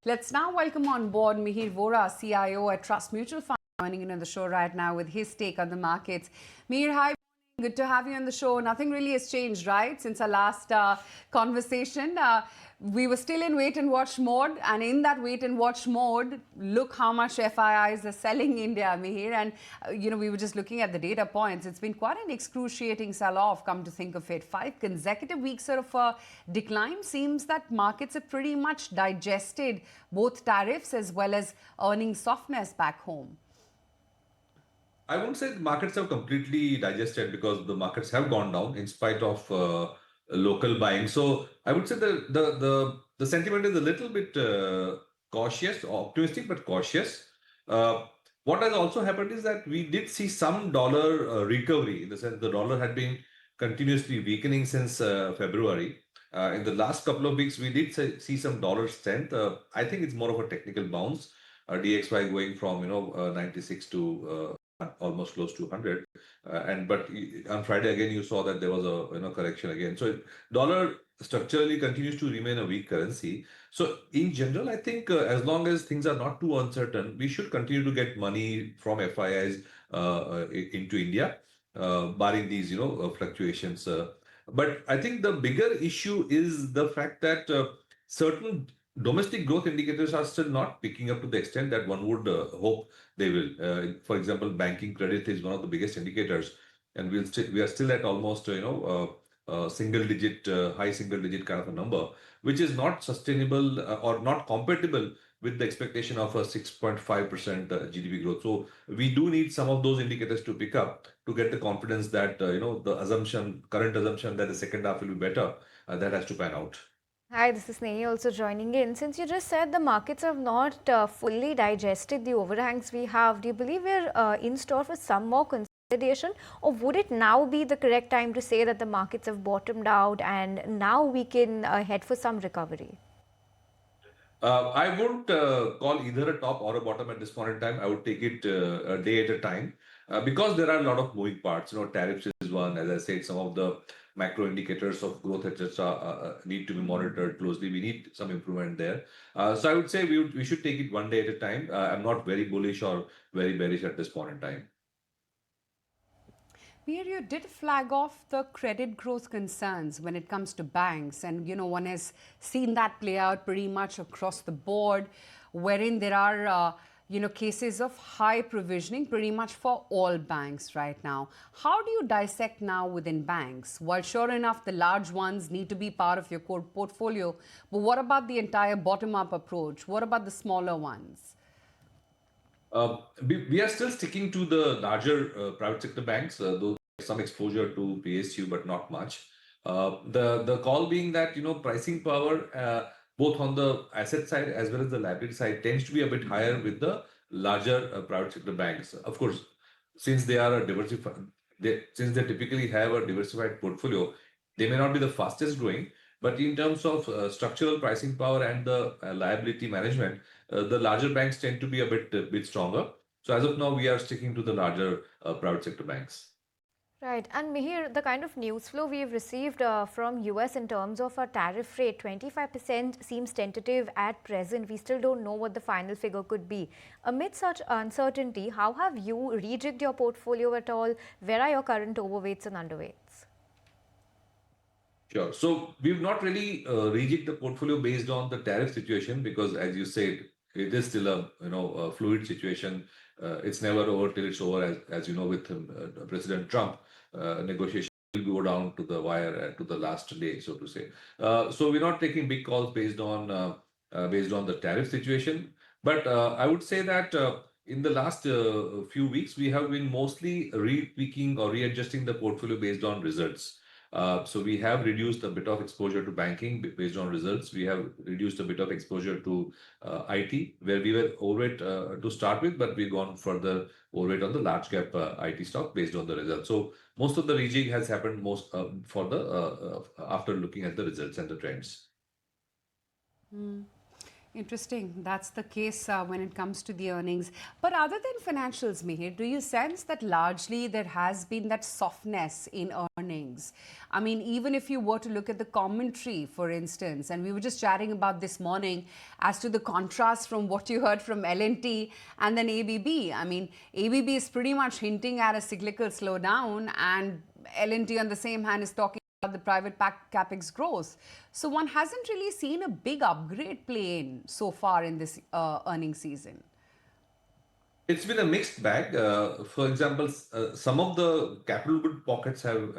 Let's now welcome on board Mihir Vora, CIO at Trust Mutual Fund, joining in on the show right now with his take on the markets. Mihir, hi. Good to have you on the show. Nothing really has changed, right, since our last conversation. We were still in wait and watch mode, and in that wait and watch mode, look how much FIIs are selling India, Mihir. And we were just looking at the data points. It's been quite an excruciating sell-off, come to think of it. 5 consecutive weeks of decline. Seems that markets have pretty much digested both tariffs as well as earnings softness back home. I won't say the markets have completely digested because the markets have gone down in spite of local buying. So I would say the sentiment is a little bit cautious, optimistic but cautious. Uh, what has also happened is that we did see some dollar recovery in the sense the dollar had been continuously weakening since February. In the last couple of weeks, we did see some dollar strength. I think it's more of a technical bounce. DXY going from 96 to almost close to 100, but on Friday again you saw that there was a correction again. So dollar structurally continues to remain a weak currency. So in general, I think as long as things are not too uncertain, we should continue to get money from FIIs into India, barring these fluctuations. But I think the bigger issue is the fact that certain domestic growth indicators are still not picking up to the extent that one would hope they will. For example, banking credit is one of the biggest indicators, and we are still at almost single digit, high single digit kind of a number, which is not sustainable or not compatible with the expectation of a 6.5% GDP growth. So we do need some of those indicators to pick up to get the confidence that the current assumption that the second half will be better, that has to pan out. Hi, this is Nehi also joining in. Since you just said the markets have not fully digested the overhangs we have, do you believe we're in store for some more consolidation, or would it now be the correct time to say that the markets have bottomed out and now we can head for some recovery? I wouldn't call either a top or a bottom at this point in time. I would take it a day at a time because there are a lot of moving parts. Tariffs is one. As I said, some of the macro indicators of growth, etc., need to be monitored closely. We need some improvement there. So I would say we should take it one day at a time. I'm not very bullish or very bearish at this point in time. Mihir, you did flag off the credit growth concerns when it comes to banks. And, one has seen that play out pretty much across the board, wherein there are, cases of high provisioning pretty much for all banks right now. How do you dissect now within banks? While sure enough, the large ones need to be part of your core portfolio, but what about the entire bottom-up approach? What about the smaller ones? We are still sticking to the larger private sector banks, though some exposure to PSU, but not much. The call being that pricing power both on the asset side as well as the liability side tends to be a bit higher with the larger private sector banks. Of course, since they are a diversified, since they typically have a diversified portfolio, they may not be the fastest growing, but in terms of structural pricing power and the liability management, the larger banks tend to be a bit stronger. So as of now, we are sticking to the larger private sector banks. Right. And Mihir, the kind of news flow we've received from US in terms of a tariff rate, 25% seems tentative at present. We still don't know what the final figure could be. Amid such uncertainty, how have you rejigged your portfolio at all? Where are your current overweights and underweights? Sure. So we've not really rejigged the portfolio based on the tariff situation because, as you said, it is still a fluid situation. It's never over till it's over, as you know, with President Trump. Negotiation will go down to the wire to the last day, so to say. So we're not taking big calls based on the tariff situation. But I would say that in the last few weeks, we have been mostly retweaking or readjusting the portfolio based on results. So we have reduced a bit of exposure to banking based on results. We have reduced a bit of exposure to IT, where we were overweight to start with, but we've gone further overweight on the large cap IT stock based on the results. So most of the rejig has happened most for the after looking at the results and the trends. Interesting. That's the case when it comes to the earnings. But other than financials, Mihir, do you sense that largely there has been that softness in earnings? I mean, even if you were to look at the commentary, for instance, and we were just chatting about this morning as to the contrast from what you heard from L&T and then ABB. I mean, ABB is pretty much hinting at a cyclical slowdown, and L&T on the same hand is talking the private capex growth. So one hasn't really seen a big upgrade play in so far in this earnings season. It's been a mixed bag. For example, some of the capital good pockets have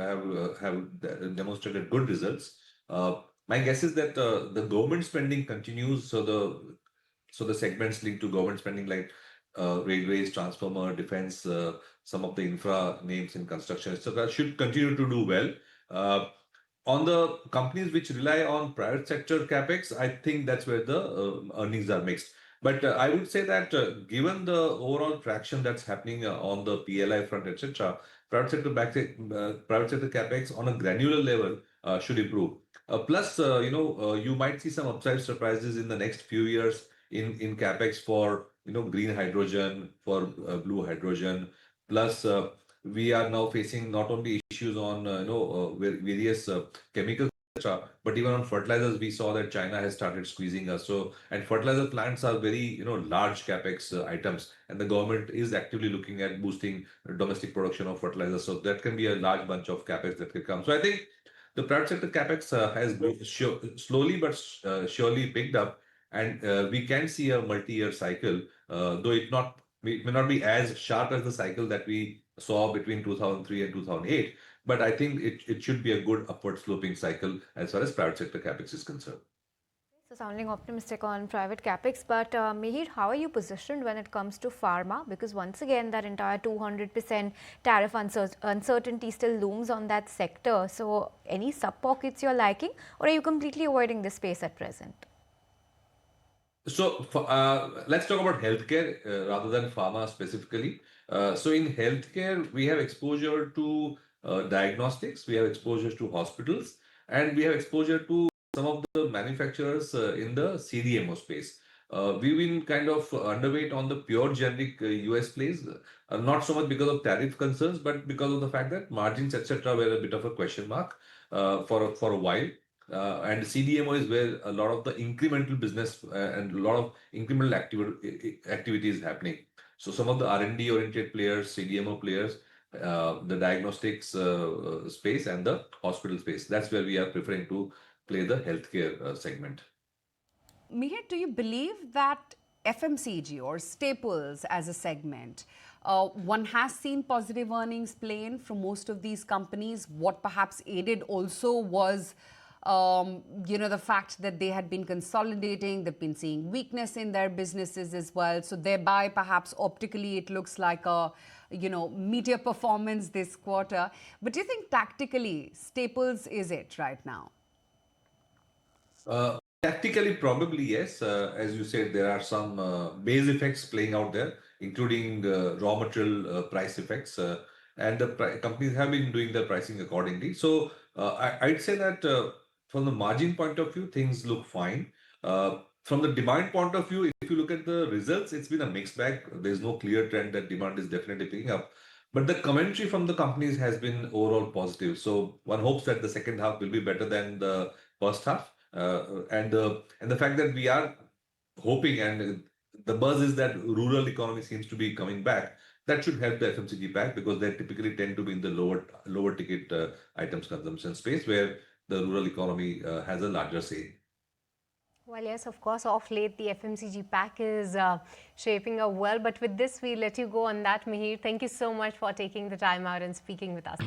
demonstrated good results. My guess is that the government spending continues. So the segments linked to government spending like railways, transformer, defense, some of the infra names in construction, etc., should continue to do well. On the companies which rely on private sector capex, I think that's where the earnings are mixed. But I would say that given the overall traction that's happening on the PLI front, etc., private sector capex on a granular level should improve. Plus, you might see some upside surprises in the next few years in capex for green hydrogen, for blue hydrogen. Plus, we are now facing not only issues on various chemicals, etc., but even on fertilizers, we saw that China has started squeezing us. So, and fertilizer plants are very large capex items, and the government is actively looking at boosting domestic production of fertilizers. So that can be a large bunch of capex that could come. So I think the private sector capex has slowly but surely picked up, and we can see a multi-year cycle, though it may not be as sharp as the cycle that we saw between 2003 and 2008, but I think it should be a good upward sloping cycle as far as private sector capex is concerned. So sounding optimistic on private capex, but Mihir, how are you positioned when it comes to pharma? Because once again, that entire 200% tariff uncertainty still looms on that sector. So any sub-pockets you're liking, or are you completely avoiding this space at present? So let's talk about healthcare rather than pharma specifically. So in healthcare, we have exposure to diagnostics, we have exposure to hospitals, and we have exposure to some of the manufacturers in the CDMO space. We've been kind of underweight on the pure generic US plays, not so much because of tariff concerns, but because of the fact that margins, etc., were a bit of a question mark for a while. And CDMO is where a lot of the incremental business and a lot of incremental activity is happening. So some of the R&D oriented players, CDMO players, the diagnostics space and the hospital space. That's where we are preferring to play the healthcare segment. Mihir, do you believe that FMCG or staples as a segment, one has seen positive earnings play in from most of these companies? What perhaps aided also was the fact that they had been consolidating, they've been seeing weakness in their businesses as well. So thereby, perhaps optically, it looks like a, meteor performance this quarter. But do you think tactically, staples is it right now? Tactically, probably yes. As you said, there are some base effects playing out there, including raw material price effects. And the companies have been doing their pricing accordingly. So I'd say that from the margin point of view, things look fine. From the demand point of view, if you look at the results, it's been a mixed bag. There's no clear trend that demand is definitely picking up. But the commentary from the companies has been overall positive. So one hopes that the second half will be better than the first half. And the fact that we are hoping, and the buzz is that rural economy seems to be coming back, that should help the FMCG back because they typically tend to be in the lower ticket items consumption space where the rural economy has a larger say. Well, yes, of course, off late, the FMCG pack is shaping up well. But with this, we let you go on that, Mihir. Thank you so much for taking the time out and speaking with us.